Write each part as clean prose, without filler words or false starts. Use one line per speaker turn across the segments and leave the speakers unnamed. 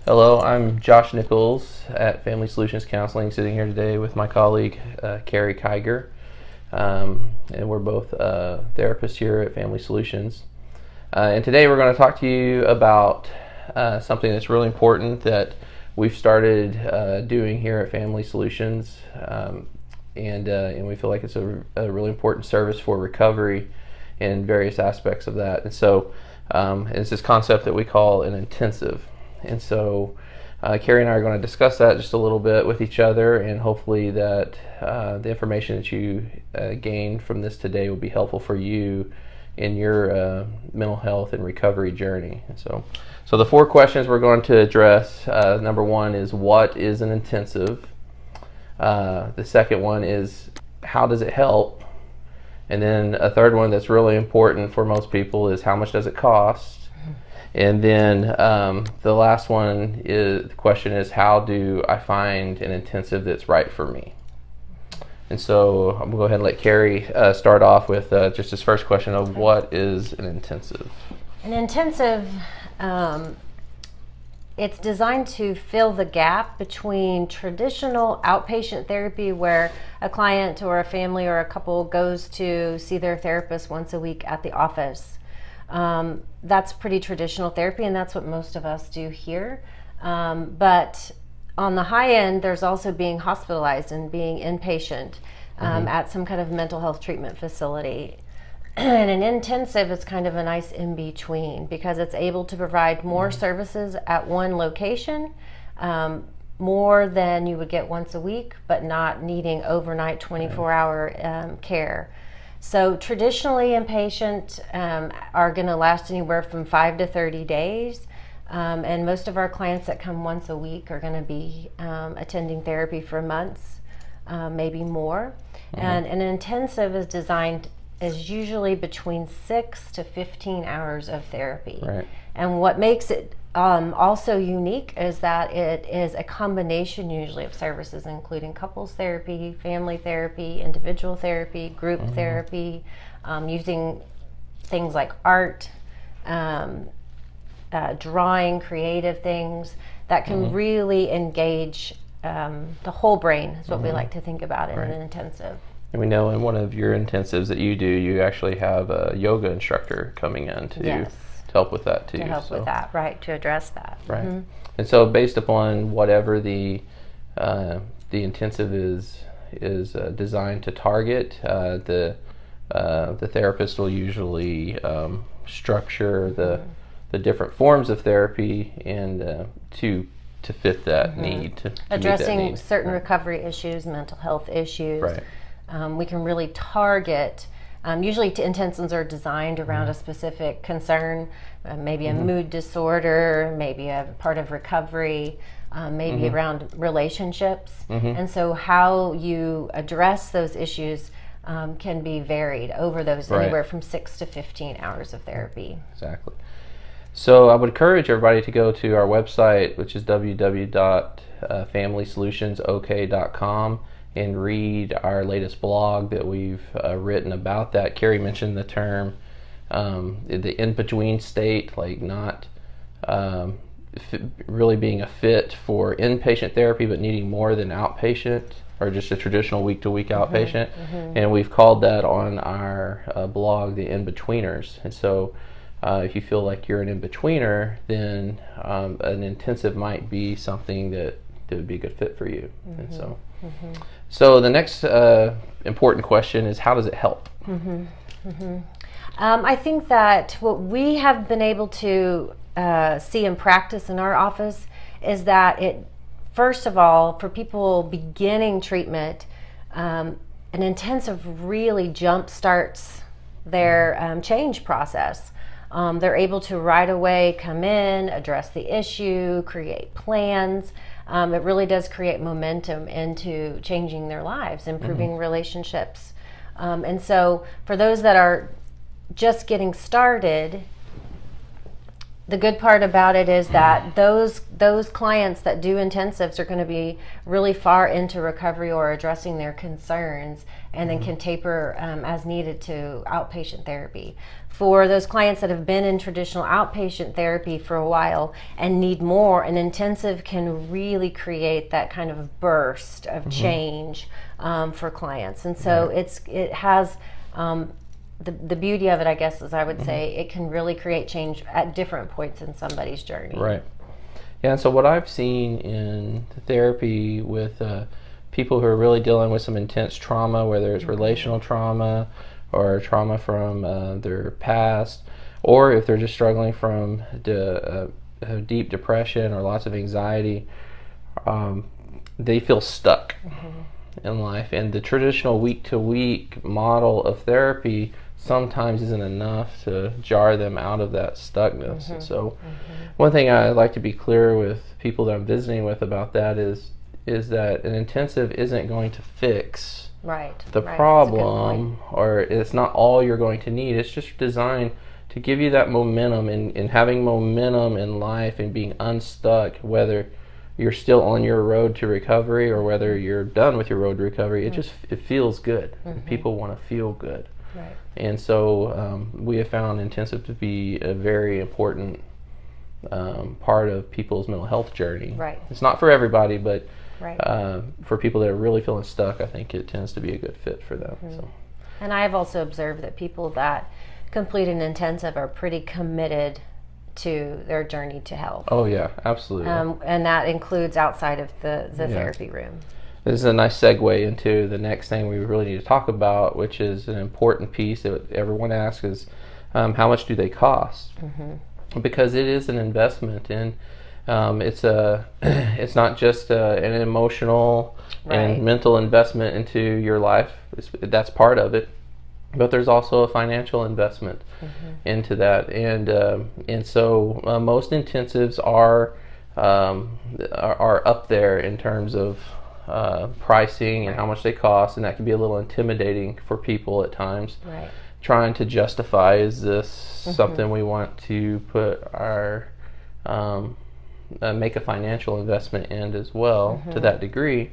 Hello, I'm Josh Nichols at Family Solutions Counseling, sitting here today with my colleague Carrie Kiger, and we're both therapists here at Family Solutions. And today we're going to talk to you about something that's really important that we've started doing here at Family Solutions, and we feel like it's a really important service for recovery in various aspects of that. And so it's this concept that we call an intensive. And so Carrie and I are going to discuss that just a little bit with each other, and hopefully that the information that you gained from this today will be helpful for you in your mental health and recovery journey. And so the four questions we're going to address, number one is, what is an intensive? The second one is, how does it help? And then a third one that's really important for most people is, how much does it cost? And then the last one is, the question is, how do I find an intensive that's right for me? And so I'm going to go ahead and let Carrie start off with just this first question of, what is an intensive?
An intensive, it's designed to fill the gap between traditional outpatient therapy, where a client or a family or a couple goes to see their therapist once a week at the office. That's pretty traditional therapy, and that's what most of us do here. But on the high end, there's also being hospitalized and being inpatient at some kind of mental health treatment facility. And an intensive is kind of a nice in-between, because it's able to provide more services at one location, more than you would get once a week, but not needing overnight 24-hour care. So traditionally, inpatient are going to last anywhere from 5 to 30 days. And most of our clients that come once a week are going to be attending therapy for months, maybe more. And an intensive is usually between 6 to 15 hours of therapy.
Right.
And what makes it also unique is that it is a combination usually of services, including couples therapy, family therapy, individual therapy, group therapy, using things like art, drawing, creative things that can really engage the whole brain, is what we like to think about in an intensive.
And we know in one of your intensives that you do, you actually have a yoga instructor coming in to help with that too.
To help with that, right, to address that.
Right. And so based upon whatever the intensive is designed to target, the therapist will usually structure the different forms of therapy and to fit that need, to
addressing
meet that need.
certain recovery issues, mental health issues.
Right.
We can really target. Usually intensives are designed around a specific concern, maybe a mood disorder, maybe a part of recovery, maybe around relationships. And so how you address those issues can be varied over those anywhere from 6 to 15 hours of therapy.
Exactly. So I would encourage everybody to go to our website, which is www.familysolutions.ok.com, and read our latest blog that we've written about that. Carrie mentioned the term, the in-between state, like not really being a fit for inpatient therapy, but needing more than outpatient, or just a traditional week-to-week outpatient. And we've called that on our blog the in-betweeners. And so if you feel like you're an in-betweener, then an intensive might be something that would be a good fit for you. And so the next important question is, how does it help?
I think that what we have been able to see in practice in our office is that it, first of all, for people beginning treatment, an intensive really jump starts their change process. They're able to right away come in, address the issue, create plans. It really does create momentum into changing their lives, improving relationships. And so for those that are just getting started, the good part about it is that those clients that do intensives are going to be really far into recovery or addressing their concerns and then can taper as needed to outpatient therapy. For those clients that have been in traditional outpatient therapy for a while and need more, an intensive can really create that kind of burst of change for clients. And so it has the beauty of it, I guess, is I would say it can really create change at different points in somebody's journey.
Right. Yeah, and so what I've seen in therapy with people who are really dealing with some intense trauma, whether it's relational trauma or trauma from their past, or if they're just struggling from deep depression or lots of anxiety, they feel stuck in life. And the traditional week-to-week model of therapy sometimes isn't enough to jar them out of that stuckness. And so one thing I like to be clear with people that I'm visiting with about that is that an intensive isn't going to fix the problem, or it's not all you're going to need. It's just designed to give you that momentum, and having momentum in life and being unstuck, whether you're still on your road to recovery or whether you're done with your road to recovery. It feels good. People want to feel good.
Right.
And so we have found intensive to be a very important part of people's mental health journey.
Right.
It's not for everybody, but for people that are really feeling stuck, I think it tends to be a good fit for them. So.
And I've also observed that people that complete an intensive are pretty committed to their journey to health.
Oh yeah, absolutely.
And that includes outside of the therapy room.
This is a nice segue into the next thing we really need to talk about, which is an important piece that everyone asks is how much do they cost? Because it is an investment, and it's not just an emotional and mental investment into your life. That's part of it, but there's also a financial investment into that, and so most intensives are up there in terms of pricing and how much they cost, and that can be a little intimidating for people at times. Trying to justify, is this something we want to put our make a financial investment in as well to that degree.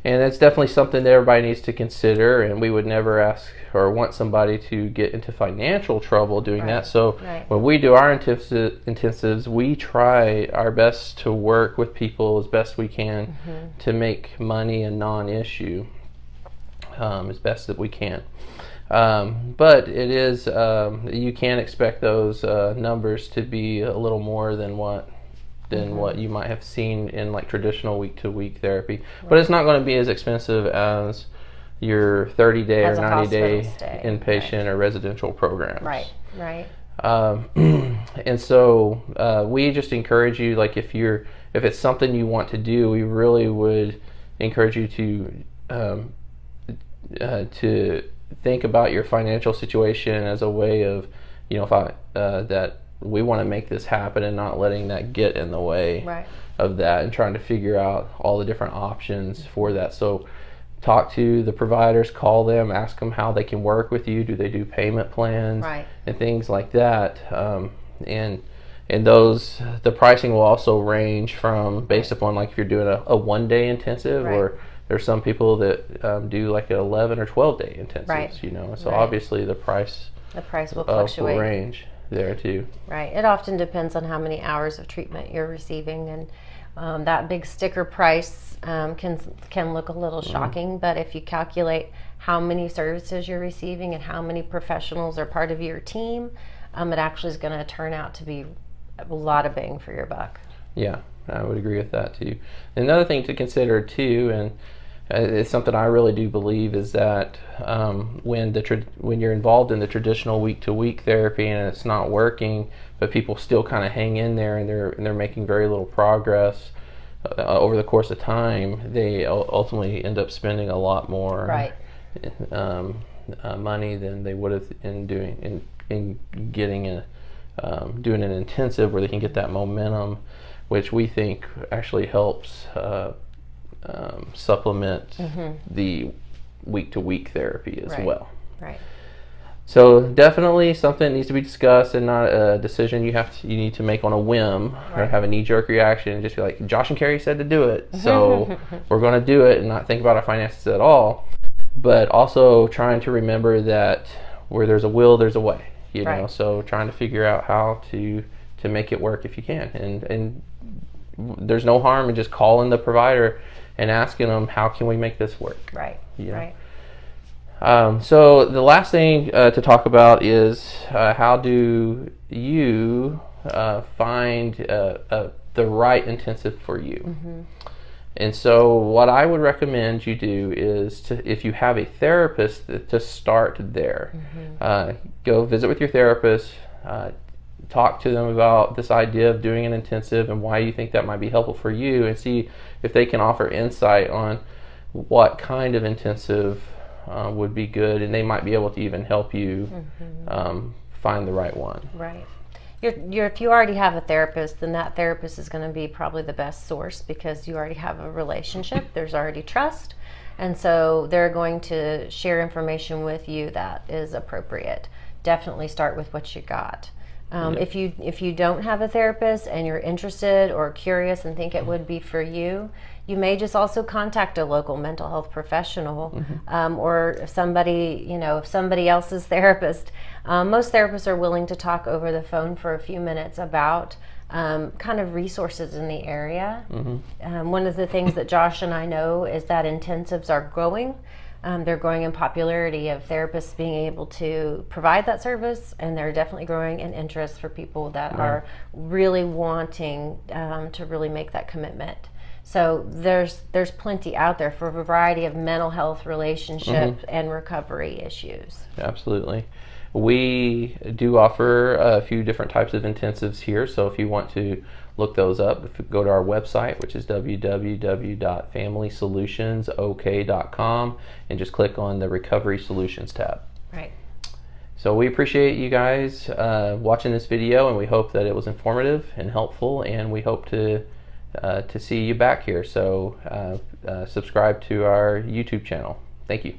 And it's definitely something that everybody needs to consider, and we would never ask or want somebody to get into financial trouble doing that. So when we do our intensives, we try our best to work with people as best we can to make money a non-issue as best that we can. But it is, you can expect those numbers to be a little more than what you might have seen in like traditional week-to-week therapy. But it's not going to be as expensive as your 30-day or 90-day inpatient or residential programs. And so we just encourage you, like if it's something you want to do, we really would encourage you to think about your financial situation as a way of, that we want to make this happen and not letting that get in the way of that, and trying to figure out all the different options for that. So talk to the providers, call them, ask them how they can work with you. Do they do payment plans and things like that? And those, the pricing will also range from based upon like if you're doing a 1-day intensive, or there's some people that do like an 11 or 12-day intensives, so obviously the price
will fluctuate.
Will range there too.
It often depends on how many hours of treatment you're receiving, and that big sticker price can look a little shocking, but if you calculate how many services you're receiving and how many professionals are part of your team, it actually is going to turn out to be a lot of bang for your buck. Yeah,
I would agree with that too. Another thing to consider too, and it's something I really do believe, is that when you're involved in the traditional week-to-week therapy and it's not working, but people still kind of hang in there and they're making very little progress over the course of time, they ultimately end up spending a lot more money than they would have in getting doing an intensive where they can get that momentum, which we think actually helps supplement the week-to-week therapy as well. So definitely something that needs to be discussed, and not a decision you need to make on a whim or have a knee-jerk reaction and just be like, Josh and Carrie said to do it, so we're going to do it and not think about our finances at all. but also trying to remember that where there's a will, there's a way. You know,
Right.
so trying to figure out how to make it work if you can, and there's no harm in just calling the provider and asking them, how can we make this work?
Right.
You know?
Right.
So the last thing to talk about is how do you find the right intensive for you? And so what I would recommend you do is if you have a therapist, to start there. Go visit with your therapist, talk to them about this idea of doing an intensive and why you think that might be helpful for you, and see if they can offer insight on what kind of intensive would be good, and they might be able to even help you find the right one.
Right. If you already have a therapist, then that therapist is going to be probably the best source, because you already have a relationship. There's already trust. And so they're going to share information with you that is appropriate. Definitely start with what you got. If you don't have a therapist and you're interested or curious and think it would be for you, you may just also contact a local mental health professional, or if somebody else's therapist. Most therapists are willing to talk over the phone for a few minutes about kind of resources in the area. One of the things that Josh and I know is that intensives are growing. They're growing in popularity of therapists being able to provide that service, and they're definitely growing in interest for people that are really wanting to really make that commitment. So there's plenty out there for a variety of mental health, relationship, and recovery issues.
Absolutely. We do offer a few different types of intensives here, so if you want to look those up, if you go to our website, which is www.familysolutions.ok.com, and just click on the Recovery Solutions tab.
Right.
So we appreciate you guys watching this video, and we hope that it was informative and helpful, and we hope to see you back here. So subscribe to our YouTube channel. Thank you.